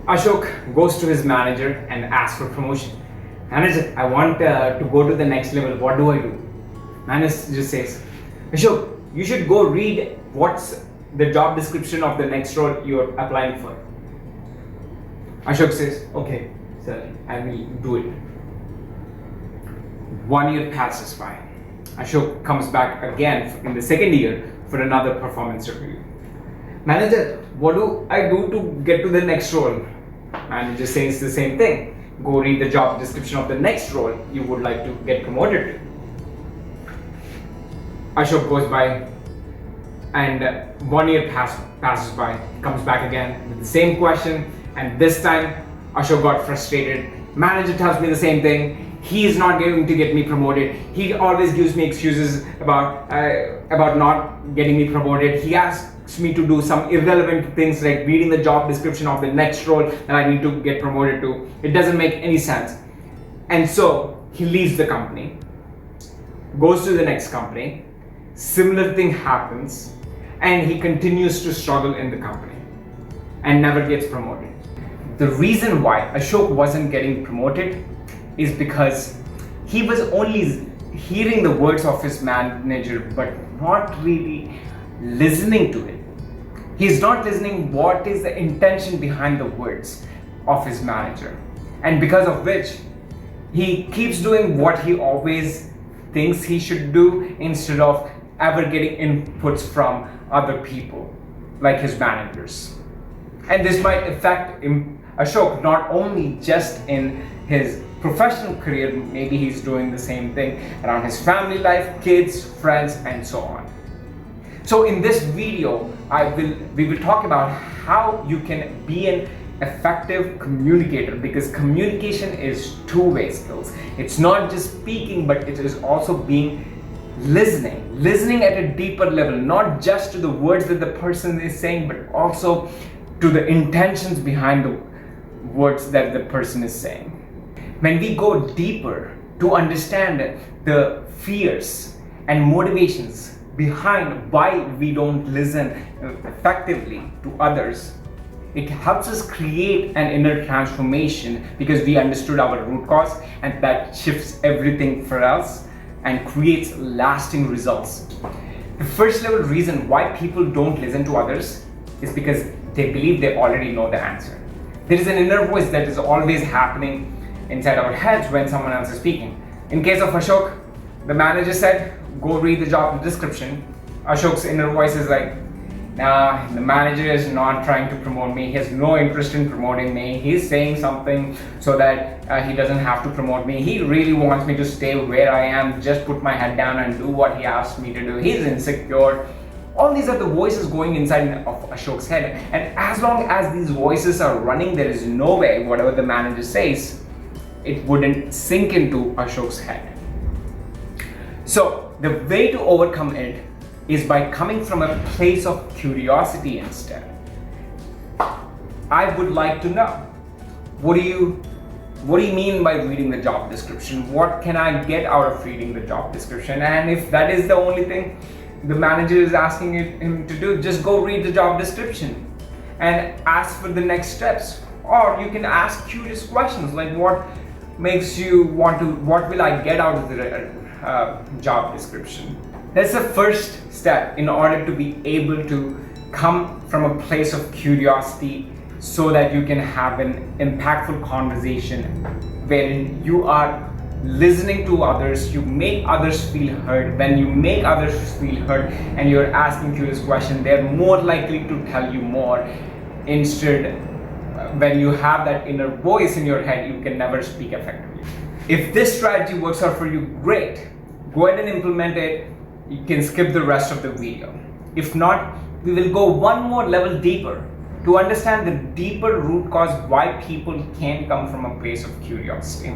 Ashok goes to his manager and asks for promotion. Manager, I want to go to the next level. What do I do? Manager just says, Ashok, you should go read what's the job description of the next role you're applying for. Ashok says, okay, sir, I will do it. 1 year passes by. Ashok comes back again in the second year for another performance review. Manager, what do I do to get to the next role? Manager says the same thing. Go read the job description of the next role you would like to get promoted to. Ashok goes by and 1 year passes by, comes back again with the same question, and this time Ashok got frustrated. Manager tells me the same thing. He is not going to get me promoted. He always gives me excuses about not getting me promoted. He asks me to do some irrelevant things like reading the job description of the next role that I need to get promoted to. It doesn't make any sense. And so he leaves the company, goes to the next company. Similar thing happens, and he continues to struggle in the company and never gets promoted. The reason why Ashok wasn't getting promoted is because he was only hearing the words of his manager but not really listening to it. He's not listening what is the intention behind the words of his manager, and because of which he keeps doing what he always thinks he should do instead of ever getting inputs from other people like his managers. And this might affect Ashok not only just in his professional career, maybe he's doing the same thing around his family life, kids, friends, and so on. So in this video, we will talk about how you can be an effective communicator, because communication is two-way skills. It's not just speaking, but it is also being listening at a deeper level, not just to the words that the person is saying, but also to the intentions behind the words that the person is saying. When we go deeper to understand the fears and motivations behind why we don't listen effectively to others, it helps us create an inner transformation, because we understood our root cause, and that shifts everything for us and creates lasting results. The first level reason why people don't listen to others is because they believe they already know the answer. There is an inner voice that is always happening inside our heads when someone else is speaking. In case of Ashok, the manager said, go read the job description. Ashok's inner voice is like, nah, the manager is not trying to promote me. He has no interest in promoting me. He's saying something so that he doesn't have to promote me. He really wants me to stay where I am, just put my head down and do what he asks me to do. He's insecure. All these are the voices going inside of Ashok's head. And as long as these voices are running, there is no way whatever the manager says, it wouldn't sink into Ashok's head. So the way to overcome it is by coming from a place of curiosity instead. I would like to know, what do you mean by reading the job description? What can I get out of reading the job description? And if that is the only thing the manager is asking him to do, just go read the job description and ask for the next steps. Or you can ask curious questions like, what makes you want to, what will I get out of the job description? That's the first step in order to be able to come from a place of curiosity, so that you can have an impactful conversation wherein you are listening to others, you make others feel heard. When you make others feel heard and you're asking curious questions, they're more likely to tell you more. Instead, when you have that inner voice in your head, you can never speak effectively. If this strategy works out for you, great. Go ahead and implement it. You can skip the rest of the video. If not, we will go one more level deeper to understand the deeper root cause why people can't come from a place of curiosity.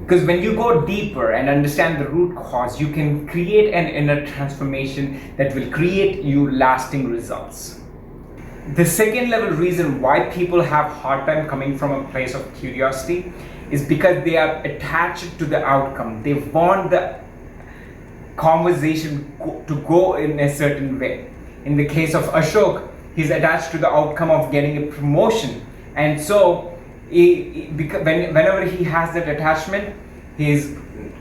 Because when you go deeper and understand the root cause, you can create an inner transformation that will create you lasting results. The second level reason why people have hard time coming from a place of curiosity is because they are attached to the outcome. They want the conversation to go in a certain way. In the case of Ashok, he's attached to the outcome of getting a promotion, And so whenever he has that attachment, he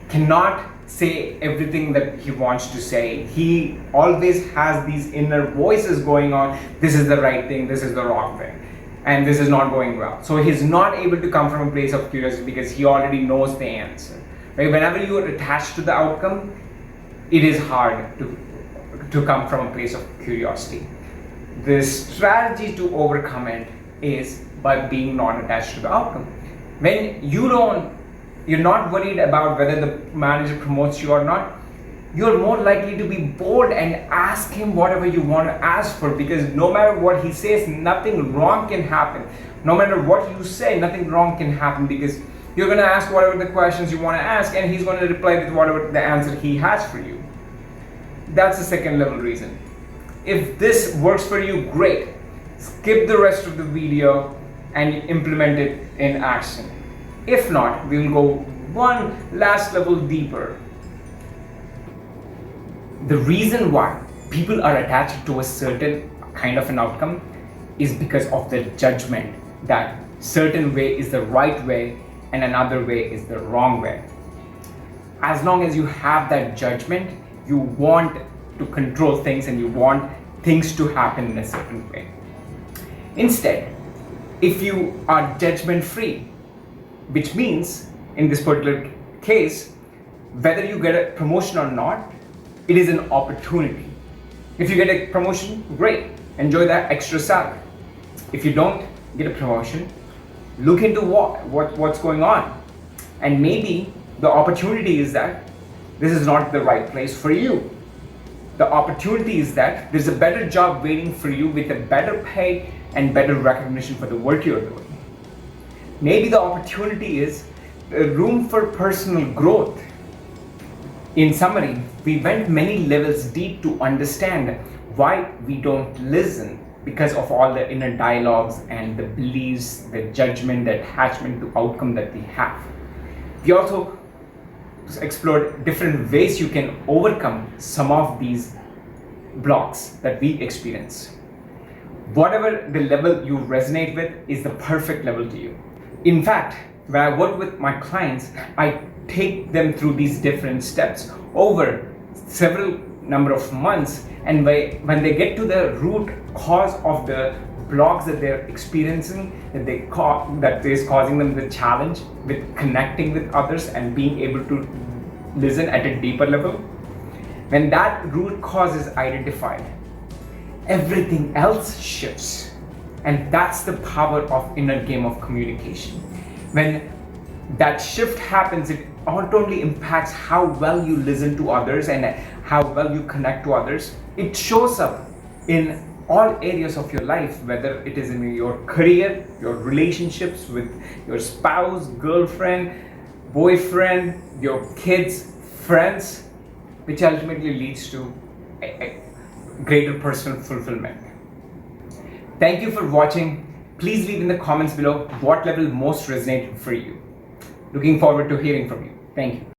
cannot say everything that he wants to say. He always has these inner voices going on. This is the right thing, this is the wrong thing, and this is not going well. So he's not able to come from a place of curiosity because he already knows the answer. Right? Whenever you are attached to the outcome, it is hard to come from a place of curiosity. The strategy to overcome it is by being non-attached to the outcome. When you're not worried about whether the manager promotes you or not, you're more likely to be bold and ask him whatever you want to ask for, because no matter what he says, nothing wrong can happen. No matter what you say, nothing wrong can happen, because you're going to ask whatever the questions you want to ask and he's going to reply with whatever the answer he has for you. That's the second level reason. If this works for you, great. Skip the rest of the video and implement it in action. If not, we will go one last level deeper. The reason why people are attached to a certain kind of an outcome is because of the judgment that certain way is the right way and another way is the wrong way. As long as you have that judgment, you want to control things and you want things to happen in a certain way. Instead, if you are judgment free, which means in this particular case, whether you get a promotion or not, it is an opportunity. If you get a promotion, great, enjoy that extra salary. If you don't get a promotion, look into what's going on, and maybe the opportunity is that this is not the right place for you. The opportunity is that there's a better job waiting for you with a better pay and better recognition for the work you're doing. Maybe the opportunity is room for personal growth. In summary, we went many levels deep to understand why we don't listen, because of all the inner dialogues and the beliefs, the judgment, the attachment to outcome that we have. We also explored different ways you can overcome some of these blocks that we experience. Whatever the level you resonate with is the perfect level to you. In fact, when I work with my clients, I take them through these different steps over several number of months, and when they get to the root cause of the blocks that they're experiencing, that is causing them the challenge with connecting with others and being able to listen at a deeper level, when that root cause is identified, everything else shifts. And that's the power of inner game of communication. When that shift happens, it not only impacts how well you listen to others and how well you connect to others, it shows up in all areas of your life, whether it is in your career, your relationships with your spouse, girlfriend, boyfriend, your kids, friends, which ultimately leads to a greater personal fulfillment. Thank you for watching. Please leave in the comments below what level most resonated for you. Looking forward to hearing from you. Thank you.